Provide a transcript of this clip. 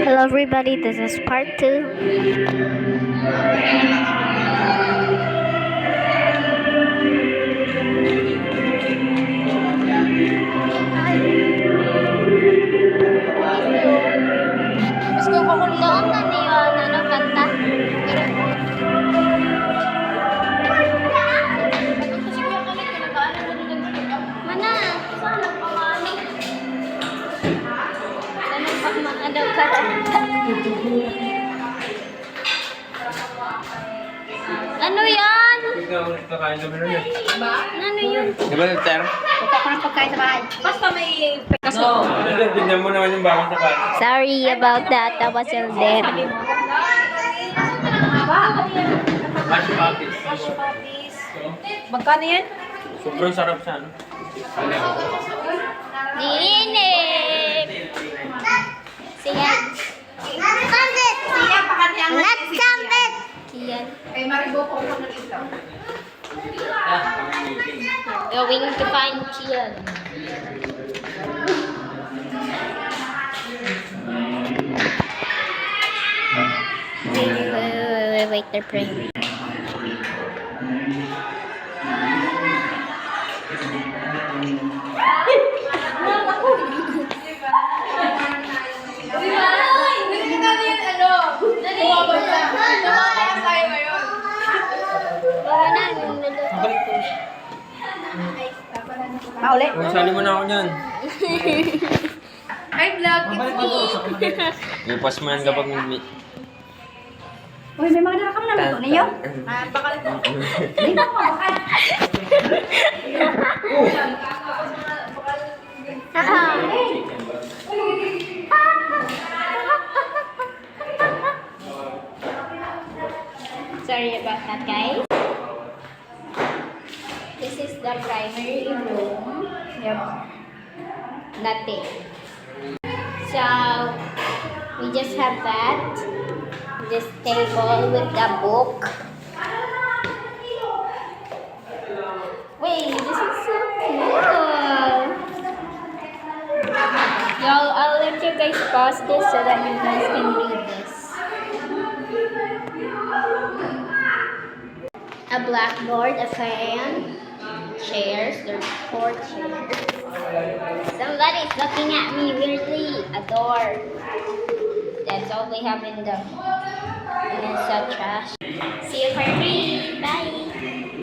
Hello everybody, this is part 2. Gusto ko kung Doon na niyo, kanta. Mana? Ano ka? Ano yan? Ano yun? Diba, Ter? Punta ko ng pagkain sa bahay. Basta may kaso. Tignan mo naman yung bagong sapat. Sorry about that. I wasn't there. Mash puppies. Magkano yan? Sobrang sarap siya, no? Diinip! Siyan. Siya, pakati ang Nagsampit! Kiyan. Kay Maribo ko ko ng ito. Going to find Kian. Wait, they're praying. Paulit. Kung sali mo na ako niyan. Hi vlog, it's me. May pasman kapag may... Uy, may mga narakam na luto niyo? Bakal ito. Hindi na ako, bakal. Sorry about that, guys. This is the primary room. Yep. Nothing. So, we just have that. This table with the book. Wait, this is so cool. Y'all, I'll let you guys pause this so that you guys can read this. A blackboard, a fan, chairs. There's 4 chairs. Somebody's looking at me weirdly. A door. That's all we have in the trash. See you for free. Bye.